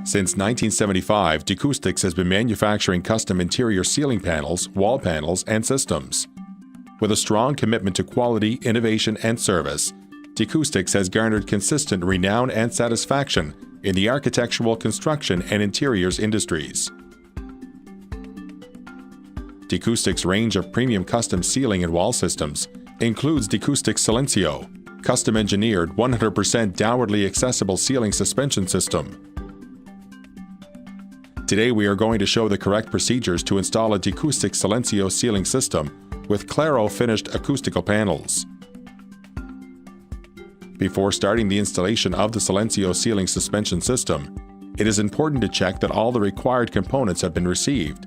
Since 1975, Decoustics has been manufacturing custom interior ceiling panels, wall panels, and systems. With a strong commitment to quality, innovation, and service, Decoustics has garnered consistent renown and satisfaction in the architectural, construction, and interiors industries. Decoustics' range of premium custom ceiling and wall systems includes Decoustics Ceilencio, custom-engineered 100% downwardly accessible ceiling suspension system. Today we are going to show the correct procedures to install a Decoustics Ceilencio ceiling system with Claro finished acoustical panels. Before starting the installation of the Ceilencio ceiling suspension system, it is important to check that all the required components have been received.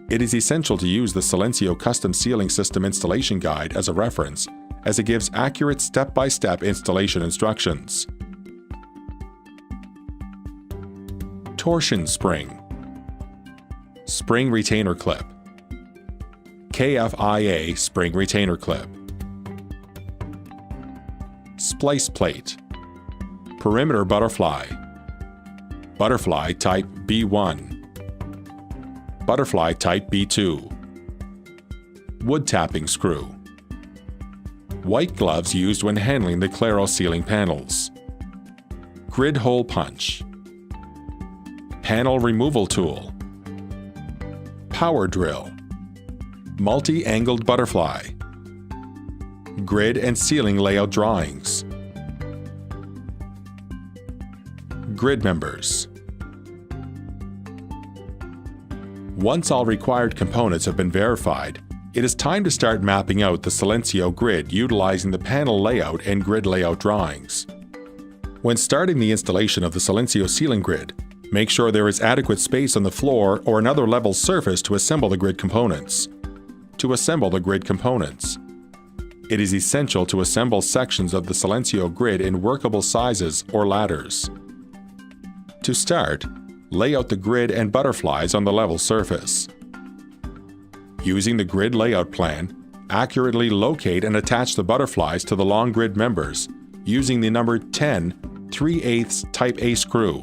It is essential to use the Ceilencio custom ceiling system installation guide as a reference, as it gives accurate step-by-step installation instructions. Torsion spring, spring retainer clip, KFIA spring retainer clip, splice plate, perimeter butterfly, butterfly type B1, butterfly type B2, wood tapping screw, white gloves used when handling the Claro ceiling panels, grid hole punch, panel removal tool, power drill, multi-angled butterfly, grid and ceiling layout drawings, grid members. Once all required components have been verified, it is time to start mapping out the Ceilencio grid utilizing the panel layout and grid layout drawings. When starting the installation of the Ceilencio ceiling grid, make sure there is adequate space on the floor or another level surface to assemble the grid components. To assemble the grid components, it is essential to assemble sections of the Ceilencio grid in workable sizes or ladders. To start, lay out the grid and butterflies on the level surface. Using the grid layout plan, accurately locate and attach the butterflies to the long grid members using the number 10 3/8 type A screw.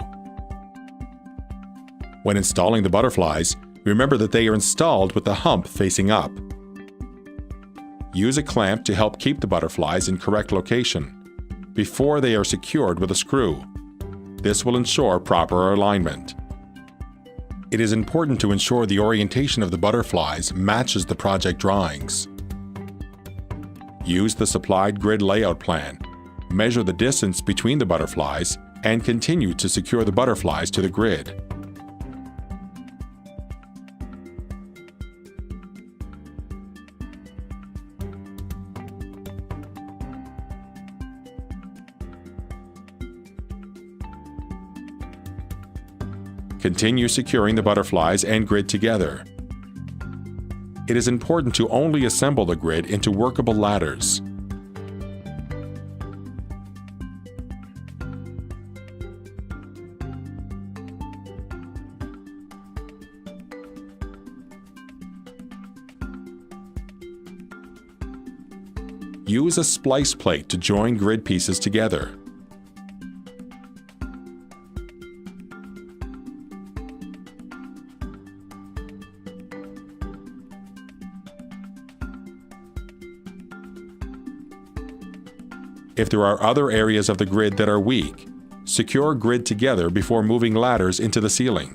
When installing the butterflies, remember that they are installed with the hump facing up. Use a clamp to help keep the butterflies in correct location before they are secured with a screw. This will ensure proper alignment. It is important to ensure the orientation of the butterflies matches the project drawings. Use the supplied grid layout plan, measure the distance between the butterflies, and continue to secure the butterflies to the grid. Continue securing the butterflies and grid together. It is important to only assemble the grid into workable ladders. Use a splice plate to join grid pieces together. If there are other areas of the grid that are weak, secure grid together before moving ladders into the ceiling.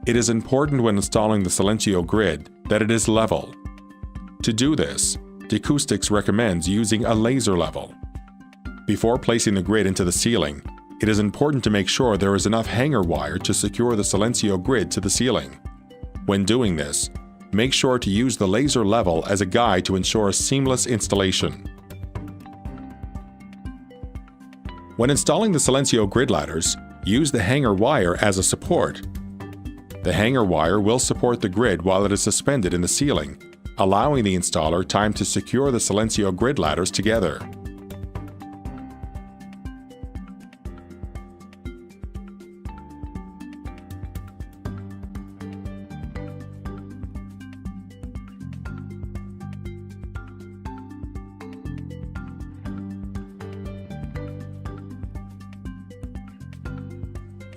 It is important when installing the Ceilencio grid that it is level. To do this, Decoustics recommends using a laser level. Before placing the grid into the ceiling, it is important to make sure there is enough hanger wire to secure the Ceilencio grid to the ceiling. When doing this, make sure to use the laser level as a guide to ensure a seamless installation. When installing the Ceilencio grid ladders, use the hanger wire as a support. The hanger wire will support the grid while it is suspended in the ceiling, allowing the installer time to secure the Ceilencio grid ladders together.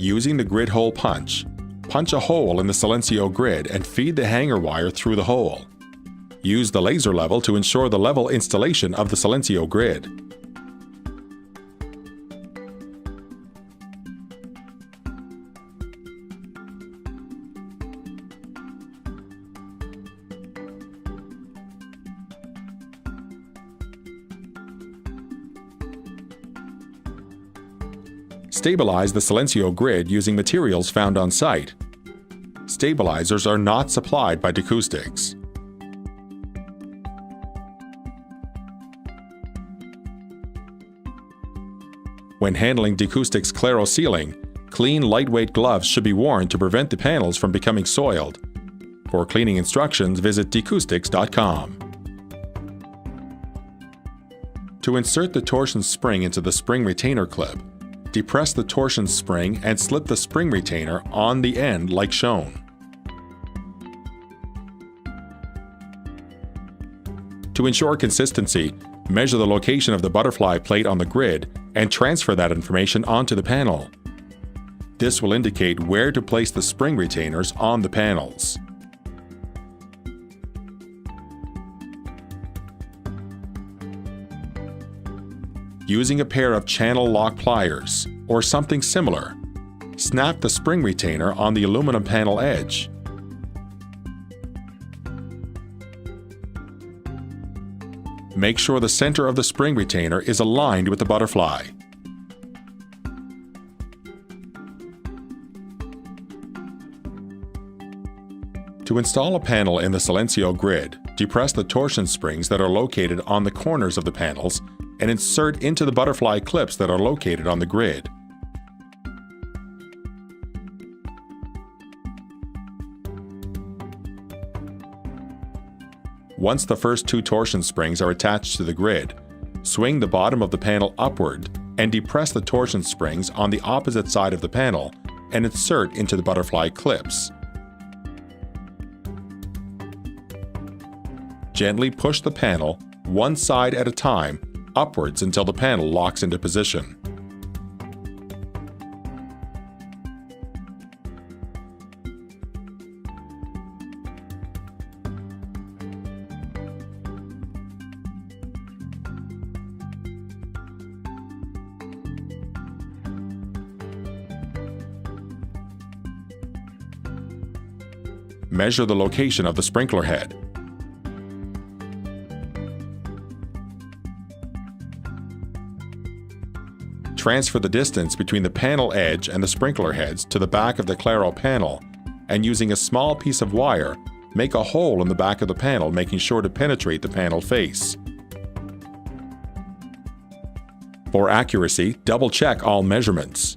Using the grid hole punch, punch a hole in the Ceilencio grid and feed the hanger wire through the hole. Use the laser level to ensure the level installation of the Ceilencio grid. Stabilize the Ceilencio grid using materials found on site. Stabilizers are not supplied by Decoustics. When handling Decoustics Claro sealing, clean, lightweight gloves should be worn to prevent the panels from becoming soiled. For cleaning instructions, visit Decoustics.com. To insert the torsion spring into the spring retainer clip, depress the torsion spring and slip the spring retainer on the end like shown. To ensure consistency, measure the location of the butterfly plate on the grid and transfer that information onto the panel. This will indicate where to place the spring retainers on the panels. Using a pair of channel lock pliers, or something similar, snap the spring retainer on the aluminum panel edge. Make sure the center of the spring retainer is aligned with the butterfly. To install a panel in the Ceilencio grid, depress the torsion springs that are located on the corners of the panels and insert into the butterfly clips that are located on the grid. Once the first two torsion springs are attached to the grid, swing the bottom of the panel upward and depress the torsion springs on the opposite side of the panel and insert into the butterfly clips. Gently push the panel, one side at a time, upwards until the panel locks into position. Measure the location of the sprinkler head. Transfer the distance between the panel edge and the sprinkler heads to the back of the Claro panel, and using a small piece of wire, make a hole in the back of the panel, making sure to penetrate the panel face. For accuracy, double-check all measurements.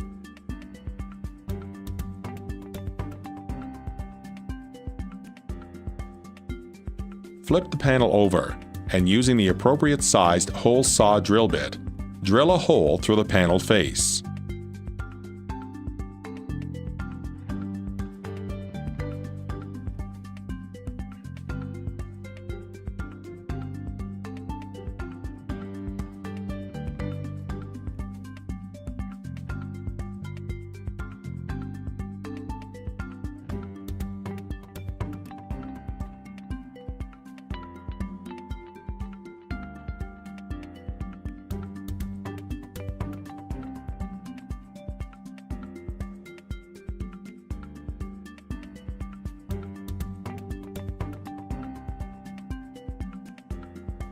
Flip the panel over, and using the appropriate sized hole saw drill bit, drill a hole through the panel face.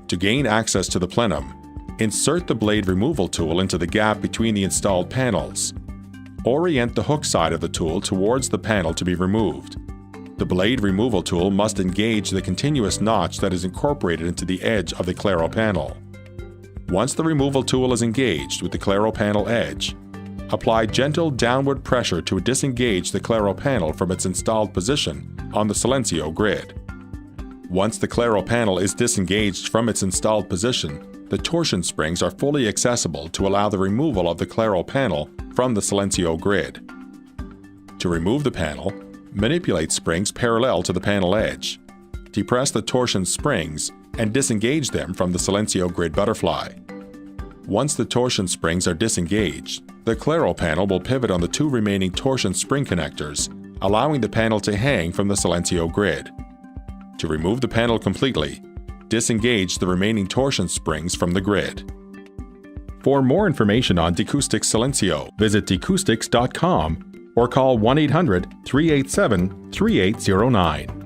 To gain access to the plenum, insert the blade removal tool into the gap between the installed panels. Orient the hook side of the tool towards the panel to be removed. The blade removal tool must engage the continuous notch that is incorporated into the edge of the Claro panel. Once the removal tool is engaged with the Claro panel edge, apply gentle downward pressure to disengage the Claro panel from its installed position on the Ceilencio grid. Once the Claro panel is disengaged from its installed position, the torsion springs are fully accessible to allow the removal of the Claro panel from the Ceilencio grid. To remove the panel, manipulate springs parallel to the panel edge. Depress the torsion springs and disengage them from the Ceilencio grid butterfly. Once the torsion springs are disengaged, the Claro panel will pivot on the 2 remaining torsion spring connectors, allowing the panel to hang from the Ceilencio grid. To remove the panel completely, disengage the remaining torsion springs from the grid. For more information on Decoustics Ceilencio, visit decoustics.com or call 1-800-387-3809.